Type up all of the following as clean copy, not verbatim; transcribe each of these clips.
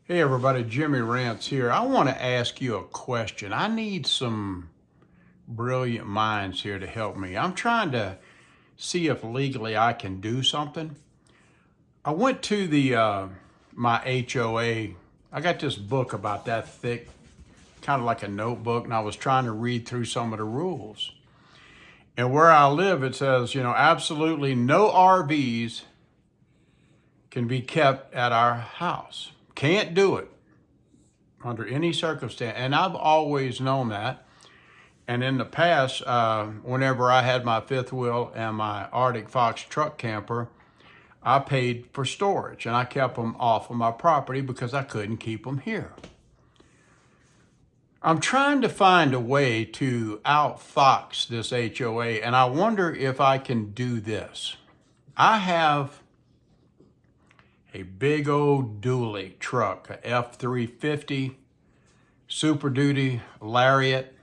Hey everybody, Jimmy Rant's here. I want to ask you a question. I need some brilliant minds here to help me. I'm trying to see if legally I can do something. I went to my HOA. I got this book about that thick, kind of like a notebook, and I was trying to read through some of the rules. And where I live, it says, absolutely no RVs can be kept at our house. Can't do it under any circumstance. And I've always known that. And in the past, whenever I had my fifth wheel and my Arctic Fox truck camper, I paid for storage and I kept them off of my property because I couldn't keep them here. I'm trying to find a way to outfox this HOA, and I wonder if I can do this. I have a big old dually truck, a F350 Super Duty Lariat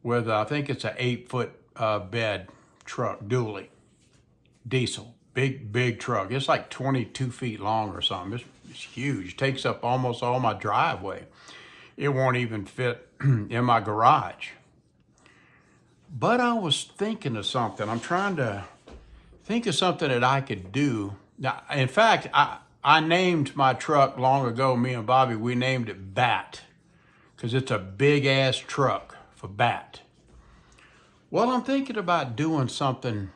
with, I think it's an 8-foot bed truck, dually, diesel, big truck. It's like 22 feet long or something. It's huge. It takes up almost all my driveway. It won't even fit in my garage. But I was thinking of something. I'm trying to think of something that I could do. Now, in fact, I named my truck long ago, me and Bobby, we named it Bat, because it's a big ass truck for Bat. Well, I'm thinking about doing something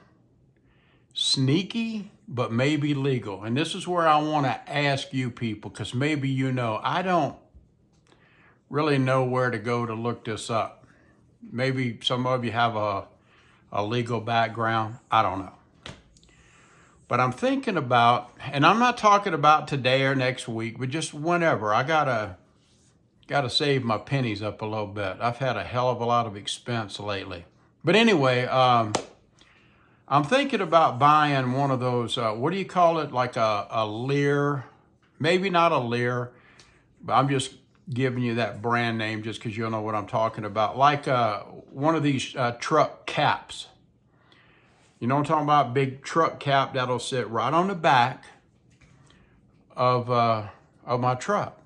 sneaky, but maybe legal. And this is where I want to ask you people, because maybe I don't really know where to go to look this up. Maybe some of you have a legal background. I don't know. But I'm thinking about, and I'm not talking about today or next week, but just whenever. I gotta save my pennies up a little bit. I've had a hell of a lot of expense lately. But anyway, I'm thinking about buying one of those, what do you call it? Like a Lear, maybe not a Lear, but I'm just giving you that brand name just because you'll know what I'm talking about. Like one of these truck caps. You know what I'm talking about? Big truck cap that'll sit right on the back of my truck.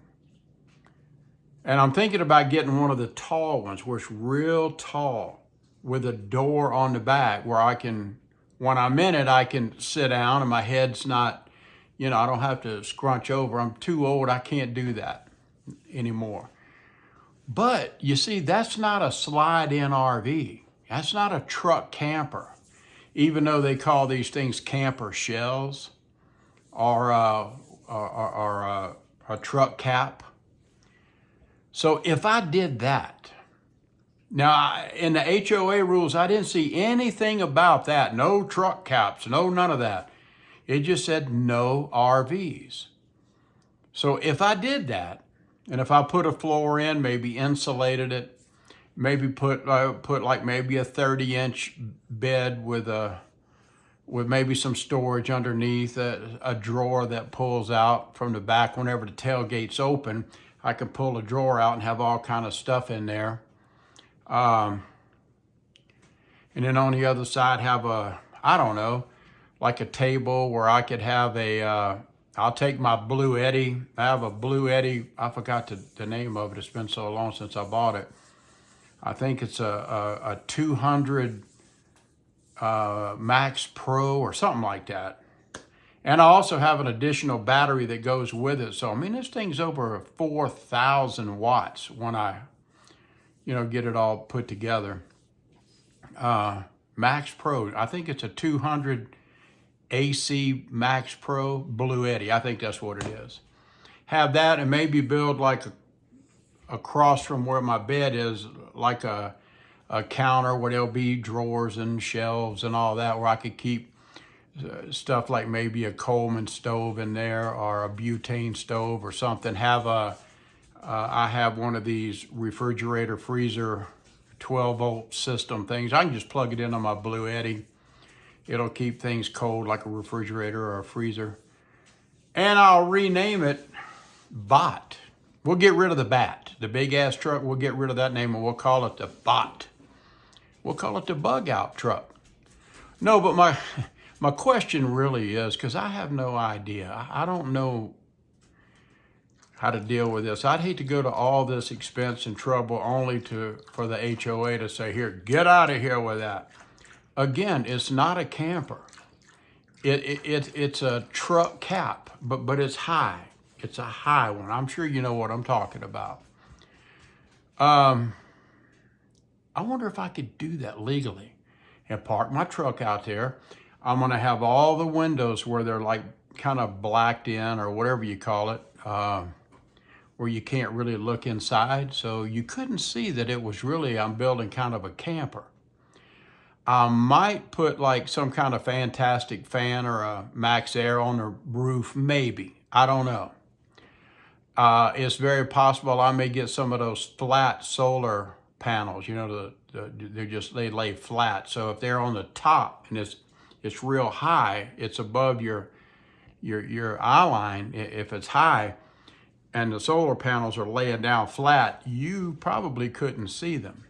And I'm thinking about getting one of the tall ones where it's real tall with a door on the back where I can, when I'm in it, I can sit down and my head's not, I don't have to scrunch over. I'm too old. I can't do that anymore. But you see, that's not a slide-in RV. That's not a truck camper. Even though they call these things camper shells or a truck cap. So if I did that, now in the HOA rules, I didn't see anything about that. No truck caps, no none of that. It just said no RVs. So if I did that, and if I put a floor in, maybe insulated it, maybe put like maybe a 30-inch bed with maybe some storage underneath, a drawer that pulls out from the back whenever the tailgate's open. I can pull a drawer out and have all kind of stuff in there. And then on the other side have like a table where I could have I'll take my Blue Eddy. I have a Blue Eddy. I forgot the name of it. It's been so long since I bought it. I think it's a 200 Max Pro or something like that. And I also have an additional battery that goes with it. So, this thing's over 4,000 watts when I, get it all put together. Max Pro, I think it's a 200 AC Max Pro Blue Eddy. I think that's what it is. Have that and maybe build like across from where my bed is, like a counter where there'll be drawers and shelves and all that, where I could keep stuff like maybe a Coleman stove in there or a butane stove or something. I have one of these refrigerator freezer 12-volt system things. I can just plug it in on my Blue Eddy. It'll keep things cold like a refrigerator or a freezer. And I'll rename it Bot. We'll get rid of the Bat. The big ass truck, we'll get rid of that name and we'll call it the Bot. We'll call it the bug out truck. No, but my question really is, because I have no idea. I don't know how to deal with this. I'd hate to go to all this expense and trouble only for the HOA to say, here, get out of here with that. Again, it's not a camper. It's a truck cap, but it's high. It's a high one. I'm sure you know what I'm talking about. I wonder if I could do that legally and park my truck out there. I'm gonna have all the windows where they're like kind of blacked in or whatever you call it, where you can't really look inside. So you couldn't see that it was really, I'm building kind of a camper. I might put like some kind of fantastic fan or a max air on the roof, maybe. I don't know. It's very possible I may get some of those flat solar panels, you know, they lay flat. So if they're on the top and it's real high, it's above your eye line. If it's high and the solar panels are laying down flat, you probably couldn't see them.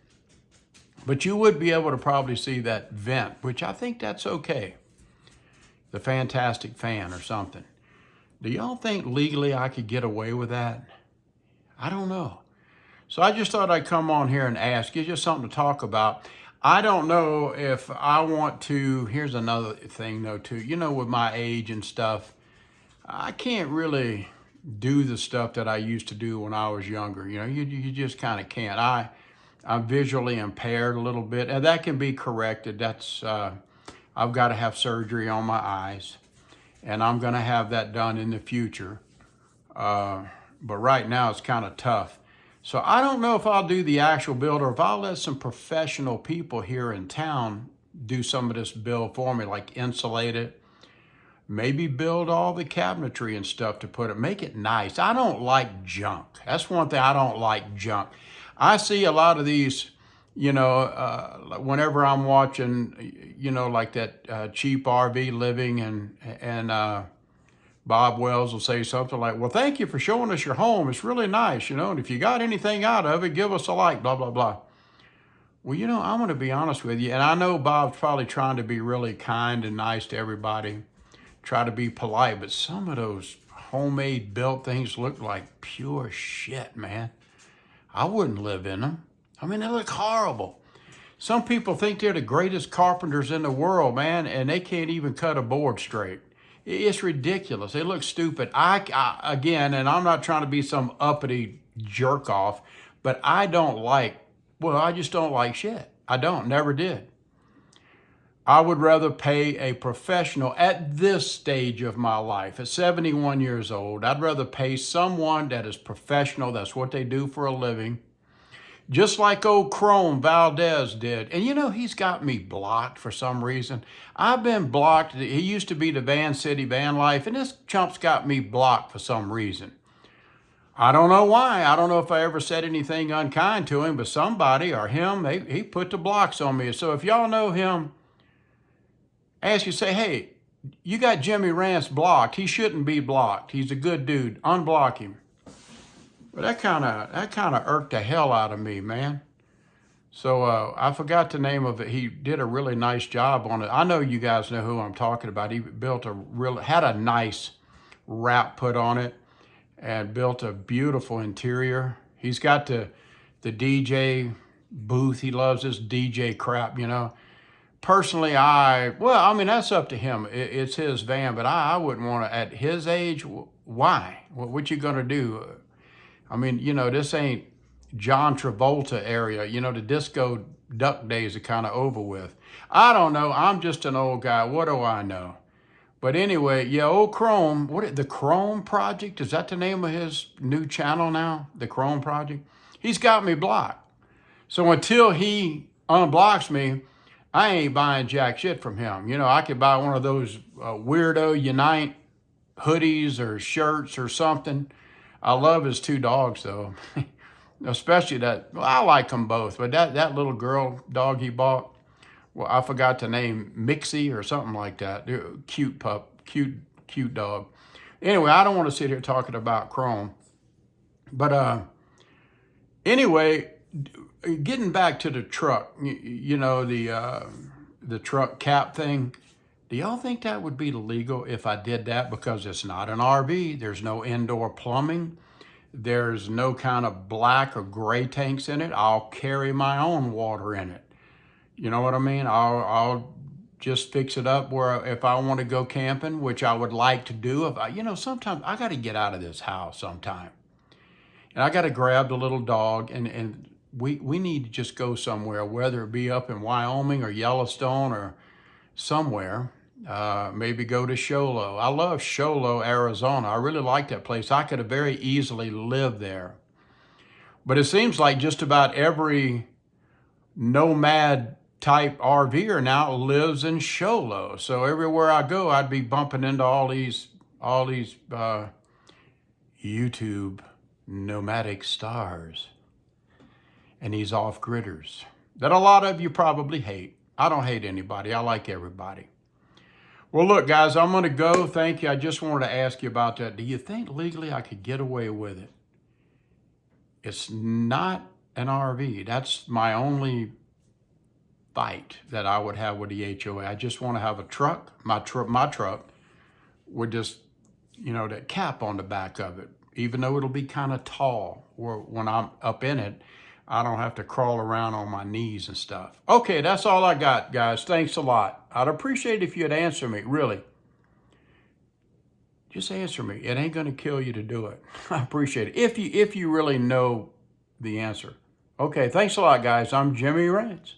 But you would be able to probably see that vent, which I think that's okay. The fantastic fan or something. Do y'all think legally I could get away with that? I don't know. So I just thought I'd come on here and ask. It's just something to talk about. I don't know if I want to, here's another thing though too, you know, with my age and stuff, I can't really do the stuff that I used to do when I was younger. You know, you just kind of can't. I'm visually impaired a little bit, and that can be corrected. That's, I've got to have surgery on my eyes, and I'm going to have that done in the future. But right now it's kind of tough. So I don't know if I'll do the actual build or if I'll let some professional people here in town do some of this build for me, like insulate it, maybe build all the cabinetry and stuff to put it, make it nice. I don't like junk. That's one thing, I don't like junk. I see a lot of these, you know, whenever I'm watching, you know, like that cheap RV living and Bob Wells will say something like, well, thank you for showing us your home. It's really nice, you know, and if you got anything out of it, give us a like, blah, blah, blah. Well, you know, I'm going to be honest with you, and I know Bob's probably trying to be really kind and nice to everybody, try to be polite, but some of those homemade built things look like pure shit, man. I wouldn't live in them. I mean, they look horrible. Some people think they're the greatest carpenters in the world, man, and they can't even cut a board straight. It's ridiculous. They look stupid. Again, and I'm not trying to be some uppity jerk off, but I just don't like shit. I don't, never did. I would rather pay a professional at this stage of my life, at 71 years old, I'd rather pay someone that is professional, that's what they do for a living, just like old Chrome Valdez did. And you know, he's got me blocked for some reason. I've been blocked. He used to be the Van City Van Life, and this chump's got me blocked for some reason. I don't know why. I don't know if I ever said anything unkind to him, but somebody or him, he put the blocks on me. So if y'all know him, ask you, say, hey, you got Jimmy Rance blocked. He shouldn't be blocked. He's a good dude. Unblock him. But that kind of irked the hell out of me, man. So I forgot the name of it. He did a really nice job on it. I know you guys know who I'm talking about. He had a nice wrap put on it and built a beautiful interior. He's got the DJ booth. He loves this DJ crap, you know. Personally, I mean, that's up to him. It's his van, but I wouldn't want to, at his age, why? What you gonna do? I mean, you know, this ain't John Travolta area. You know, the disco duck days are kind of over with. I don't know. I'm just an old guy. What do I know? But anyway, yeah, old Chrome, the Chrome Project? Is that the name of his new channel now? The Chrome Project? He's got me blocked. So until he unblocks me, I ain't buying jack shit from him. You know, I could buy one of those Weirdo Unite hoodies or shirts or something. I love his two dogs, though. Especially that, well, I like them both, but that little girl dog he bought, well, I forgot the name, Mixie or something like that. Cute pup, cute dog. Anyway, I don't want to sit here talking about Chrome. But anyway, getting back to the truck, you know, the truck cap thing, do y'all think that would be illegal if I did that? Because it's not an RV, there's no indoor plumbing, There's no kind of black or gray tanks in it. I'll carry my own water in it. You know what I mean? I'll just fix it up where if I want to go camping, which I would like to do. If I, sometimes I got to get out of this house sometime. And I got to grab the little dog, and we need to just go somewhere, whether it be up in Wyoming or Yellowstone or somewhere. Maybe go to Show Low. I love Show Low, Arizona. I really like that place. I could have very easily lived there. But it seems like just about every nomad type RVer now lives in Show Low. So everywhere I go, I'd be bumping into all these YouTube nomadic stars and these off-gridders that a lot of you probably hate. I don't hate anybody. I like everybody. Well, look, guys, I'm going to go. Thank you. I just wanted to ask you about that. Do you think legally I could get away with it? It's not an RV. That's my only fight that I would have with the HOA. I just want to have a truck. My truck with just, that cap on the back of it, even though it'll be kind of tall, or when I'm up in it, I don't have to crawl around on my knees and stuff. Okay, that's all I got, guys. Thanks a lot. I'd appreciate if you'd answer me, really. Just answer me. It ain't going to kill you to do it. I appreciate it. If you really know the answer. Okay, thanks a lot, guys. I'm Jimmy Rant.